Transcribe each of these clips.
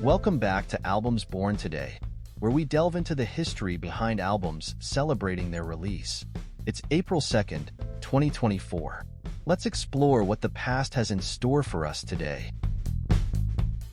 Welcome back to Albums Born Today, where we delve into the history behind albums celebrating their release. It's April 2nd, 2024. Let's explore what the past has in store for us today.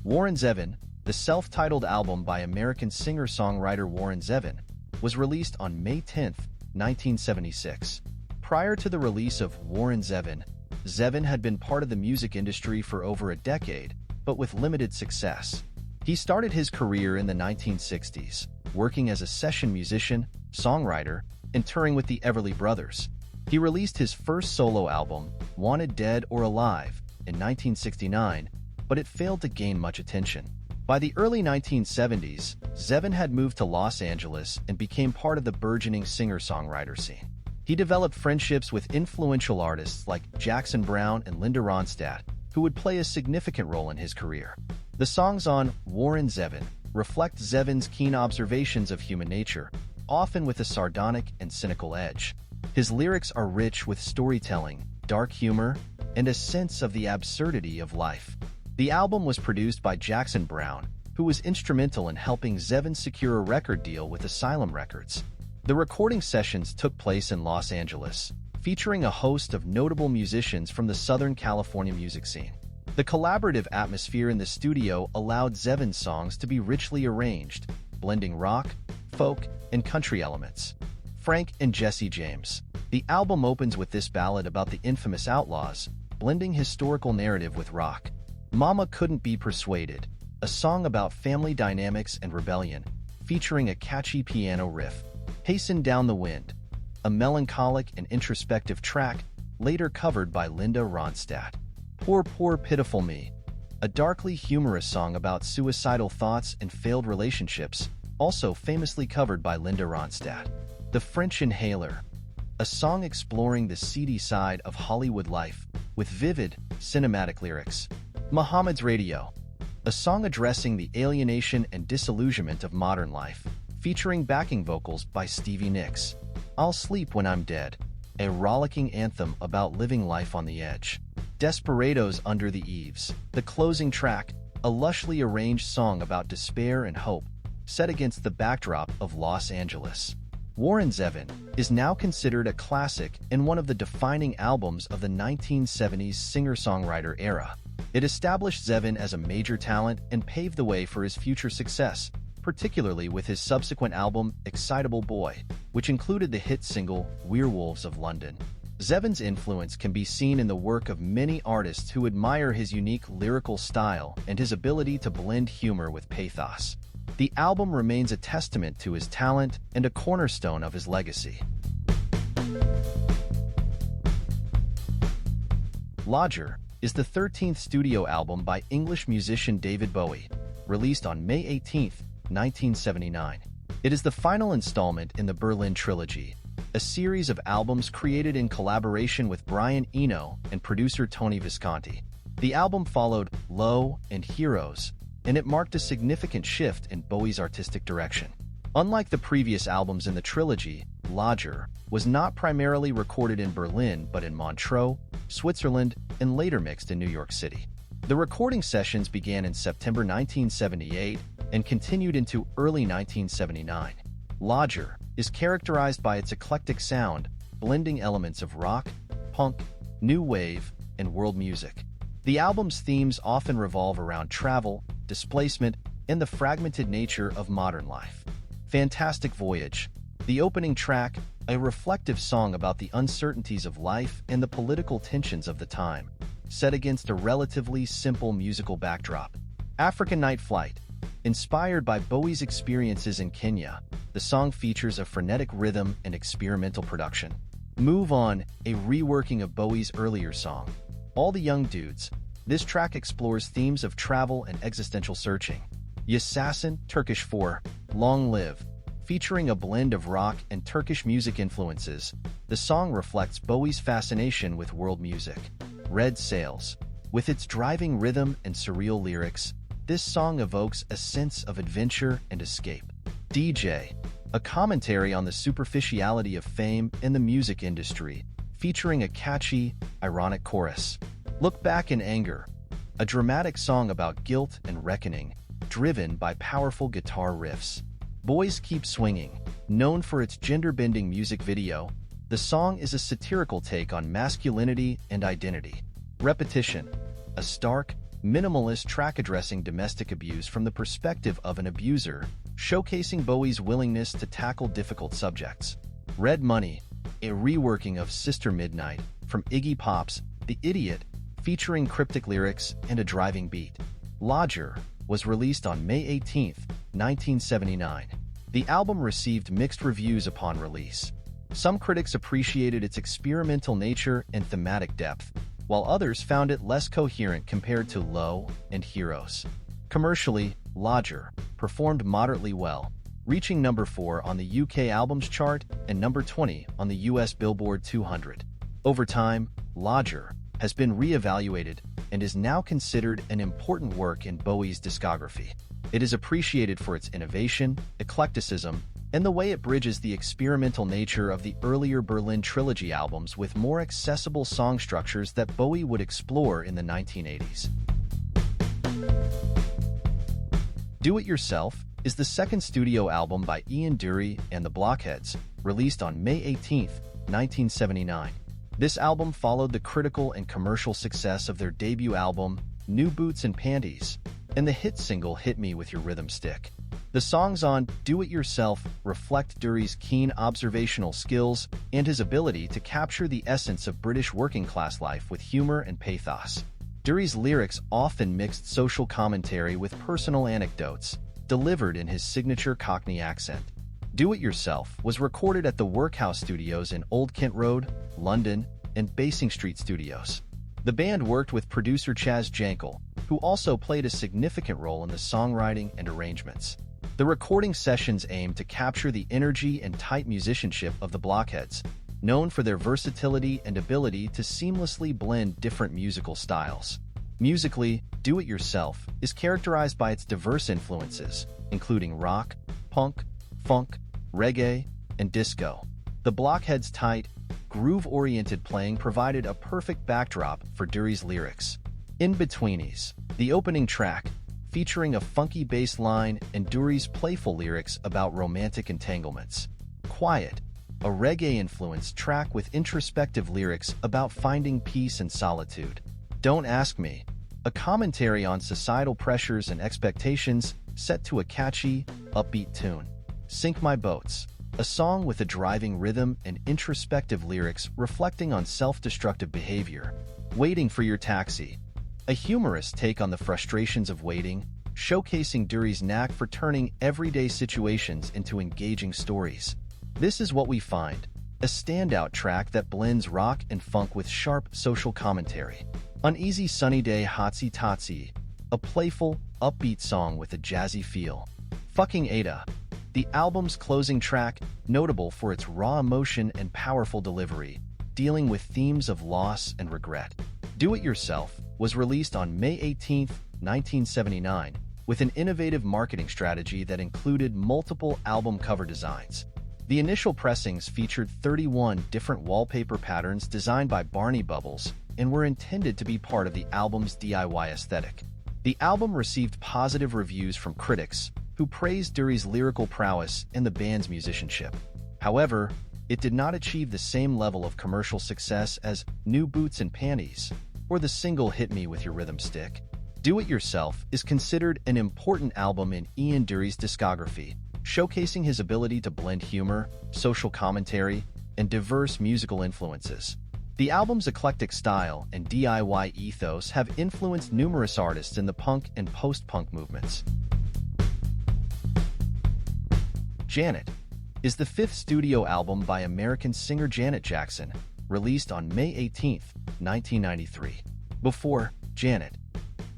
Warren Zevon, the self-titled album by American singer-songwriter Warren Zevon, was released on May 10, 1976. Prior to the release of Warren Zevon, Zevon had been part of the music industry for over a decade, but with limited success. He started his career in the 1960s, working as a session musician, songwriter, and touring with the Everly Brothers. He released his first solo album, Wanted Dead or Alive, in 1969, but it failed to gain much attention. By the early 1970s, Zevon had moved to Los Angeles and became part of the burgeoning singer-songwriter scene. He developed friendships with influential artists like Jackson Browne and Linda Ronstadt, who would play a significant role in his career. The songs on Warren Zevon reflect Zevon's keen observations of human nature, often with a sardonic and cynical edge. His lyrics are rich with storytelling, dark humor, and a sense of the absurdity of life. The album was produced by Jackson Browne, who was instrumental in helping Zevon secure a record deal with Asylum Records. The recording sessions took place in Los Angeles, featuring a host of notable musicians from the Southern California music scene. The collaborative atmosphere in the studio allowed Zevon's songs to be richly arranged, blending rock, folk, and country elements. Frank and Jesse James. The album opens with this ballad about the infamous Outlaws, blending historical narrative with rock. Mama Couldn't Be Persuaded, a song about family dynamics and rebellion, featuring a catchy piano riff. Hasten Down the Wind, a melancholic and introspective track, later covered by Linda Ronstadt. Poor, Poor Pitiful Me, a darkly humorous song about suicidal thoughts and failed relationships, also famously covered by Linda Ronstadt. The French Inhaler, a song exploring the seedy side of Hollywood life, with vivid, cinematic lyrics. Muhammad's Radio, a song addressing the alienation and disillusionment of modern life, featuring backing vocals by Stevie Nicks. I'll Sleep When I'm Dead, a rollicking anthem about living life on the edge. Desperados Under the Eaves, the closing track, a lushly arranged song about despair and hope, set against the backdrop of Los Angeles. Warren Zevon is now considered a classic and one of the defining albums of the 1970s singer-songwriter era. It established Zevon as a major talent and paved the way for his future success, particularly with his subsequent album, Excitable Boy, which included the hit single, Werewolves of London. Zevon's influence can be seen in the work of many artists who admire his unique lyrical style and his ability to blend humor with pathos. The album remains a testament to his talent and a cornerstone of his legacy. Lodger is the 13th studio album by English musician David Bowie, released on May 18, 1979. It is the final installment in the Berlin Trilogy, a series of albums created in collaboration with Brian Eno and producer Tony Visconti. The album followed Low and Heroes, and it marked a significant shift in Bowie's artistic direction. Unlike the previous albums in the trilogy, Lodger was not primarily recorded in Berlin but in Montreux, Switzerland, and later mixed in New York City. The recording sessions began in September 1978 and continued into early 1979. Lodger is characterized by its eclectic sound, blending elements of rock, punk, new wave, and world music. The album's themes often revolve around travel, displacement, and the fragmented nature of modern life. Fantastic Voyage, the opening track, a reflective song about the uncertainties of life and the political tensions of the time, set against a relatively simple musical backdrop. African Night Flight, inspired by Bowie's experiences in Kenya, the song features a frenetic rhythm and experimental production. Move On, a reworking of Bowie's earlier song, All the Young Dudes. This track explores themes of travel and existential searching. Yassassin, Turkish 4, Long Live, featuring a blend of rock and Turkish music influences. The song reflects Bowie's fascination with world music. Red Sails, with its driving rhythm and surreal lyrics, this song evokes a sense of adventure and escape. DJ, a commentary on the superficiality of fame and the music industry, featuring a catchy, ironic chorus. Look Back in Anger, a dramatic song about guilt and reckoning, driven by powerful guitar riffs. Boys Keep Swinging, known for its gender-bending music video, the song is a satirical take on masculinity and identity. Repetition, a stark, minimalist track addressing domestic abuse from the perspective of an abuser, showcasing Bowie's willingness to tackle difficult subjects. Red Money, a reworking of Sister Midnight from Iggy Pop's The Idiot, featuring cryptic lyrics and a driving beat. Lodger was released on May 18, 1979. The album received mixed reviews upon release. Some critics appreciated its experimental nature and thematic depth, while others found it less coherent compared to Low and Heroes. Commercially, Lodger performed moderately well, reaching number 4 on the UK Albums Chart and number 20 on the US Billboard 200. Over time, Lodger has been re-evaluated and is now considered an important work in Bowie's discography. It is appreciated for its innovation, eclecticism, and the way it bridges the experimental nature of the earlier Berlin Trilogy albums with more accessible song structures that Bowie would explore in the 1980s. Do It Yourself is the second studio album by Ian Dury and the Blockheads, released on May 18, 1979. This album followed the critical and commercial success of their debut album, New Boots and Panties, and the hit single Hit Me With Your Rhythm Stick. The songs on Do It Yourself reflect Dury's keen observational skills and his ability to capture the essence of British working-class life with humor and pathos. Dury's lyrics often mixed social commentary with personal anecdotes, delivered in his signature Cockney accent. Do It Yourself was recorded at the Workhouse Studios in Old Kent Road, London, and Basing Street Studios. The band worked with producer Chaz Jankel, who also played a significant role in the songwriting and arrangements. The recording sessions aimed to capture the energy and tight musicianship of the Blockheads, known for their versatility and ability to seamlessly blend different musical styles. Musically, Do It Yourself is characterized by its diverse influences, including rock, punk, funk, reggae, and disco. The Blockheads' tight, groove-oriented playing provided a perfect backdrop for Dury's lyrics. In-Betweenies, the opening track, featuring a funky bass line and Dury's playful lyrics about romantic entanglements. Quiet, a reggae-influenced track with introspective lyrics about finding peace and solitude. Don't Ask Me, a commentary on societal pressures and expectations set to a catchy, upbeat tune. Sink My Boats, a song with a driving rhythm and introspective lyrics reflecting on self-destructive behavior. Waiting for Your Taxi, a humorous take on the frustrations of waiting, showcasing Dury's knack for turning everyday situations into engaging stories. This Is What We Find, a standout track that blends rock and funk with sharp social commentary. Uneasy Sunny Day Hotsy Totsy, a playful, upbeat song with a jazzy feel. Fucking Ada, the album's closing track, notable for its raw emotion and powerful delivery, dealing with themes of loss and regret. Do It Yourself was released on May 18, 1979, with an innovative marketing strategy that included multiple album cover designs. The initial pressings featured 31 different wallpaper patterns designed by Barney Bubbles and were intended to be part of the album's DIY aesthetic. The album received positive reviews from critics, who praised Dury's lyrical prowess and the band's musicianship. However, it did not achieve the same level of commercial success as New Boots and Panties, or the single Hit Me With Your Rhythm Stick. Do It Yourself is considered an important album in Ian Dury's discography, showcasing his ability to blend humor, social commentary, and diverse musical influences. The album's eclectic style and DIY ethos have influenced numerous artists in the punk and post-punk movements. Janet is the fifth studio album by American singer Janet Jackson, released on May 18, 1993. Before Janet,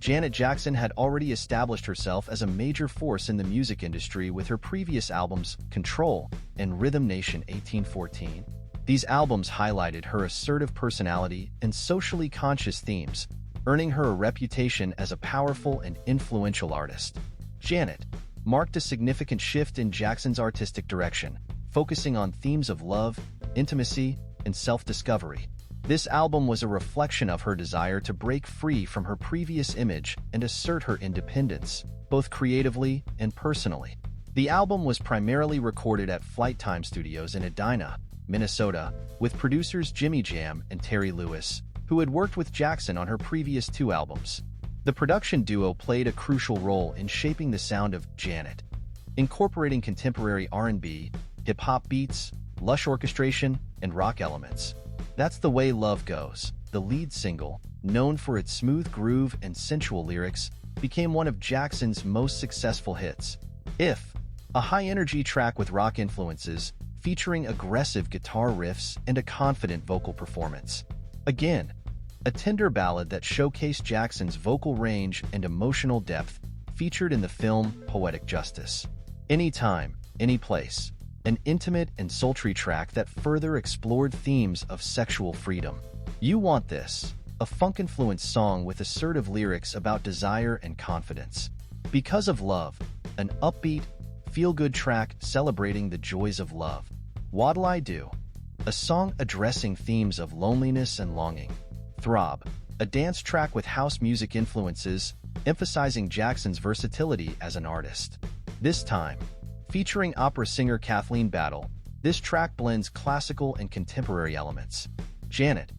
Janet Jackson had already established herself as a major force in the music industry with her previous albums Control and Rhythm Nation 1814. These albums highlighted her assertive personality and socially conscious themes, earning her a reputation as a powerful and influential artist. Janet marked a significant shift in Jackson's artistic direction, focusing on themes of love, intimacy, and self-discovery. This album was a reflection of her desire to break free from her previous image and assert her independence. both creatively and personally. The album was primarily recorded at Flight Time Studios in Edina, Minnesota, with producers Jimmy Jam and Terry Lewis, who had worked with Jackson on her previous 2 albums. The production duo played a crucial role in shaping the sound of Janet, incorporating contemporary R&B, hip-hop beats, lush orchestration, and rock elements. That's the Way Love Goes, the lead single, known for its smooth groove and sensual lyrics, became one of Jackson's most successful hits. If, a high-energy track with rock influences, featuring aggressive guitar riffs and a confident vocal performance. Again, a tender ballad that showcased Jackson's vocal range and emotional depth, featured in the film Poetic Justice. Anytime, Any Place, an intimate and sultry track that further explored themes of sexual freedom. You Want This, a funk-influenced song with assertive lyrics about desire and confidence. Because of Love, an upbeat, feel-good track celebrating the joys of love. What'll I Do, a song addressing themes of loneliness and longing. Throb, a dance track with house music influences, emphasizing Jackson's versatility as an artist. This Time, featuring opera singer Kathleen Battle, this track blends classical and contemporary elements. Janet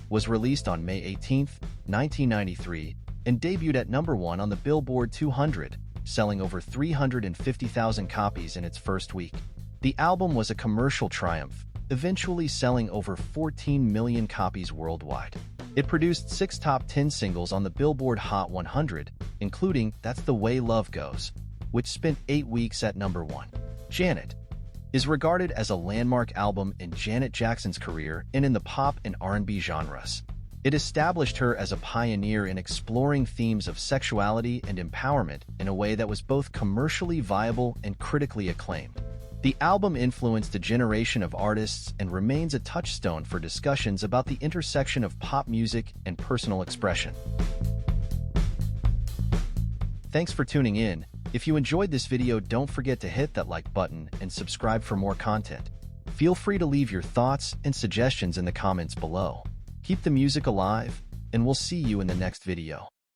was released on May 18, 1993, and debuted at #1 on the Billboard 200, selling over 350,000 copies in its first week. The album was a commercial triumph, eventually selling over 14 million copies worldwide. It produced 6 top 10 singles on the Billboard Hot 100, including That's the Way Love Goes, which spent 8 weeks at #1. Janet is regarded as a landmark album in Janet Jackson's career and in the pop and R&B genres. It established her as a pioneer in exploring themes of sexuality and empowerment in a way that was both commercially viable and critically acclaimed. The album influenced a generation of artists and remains a touchstone for discussions about the intersection of pop music and personal expression. Thanks for tuning in. If you enjoyed this video, don't forget to hit that like button and subscribe for more content. Feel free to leave your thoughts and suggestions in the comments below. Keep the music alive, and we'll see you in the next video.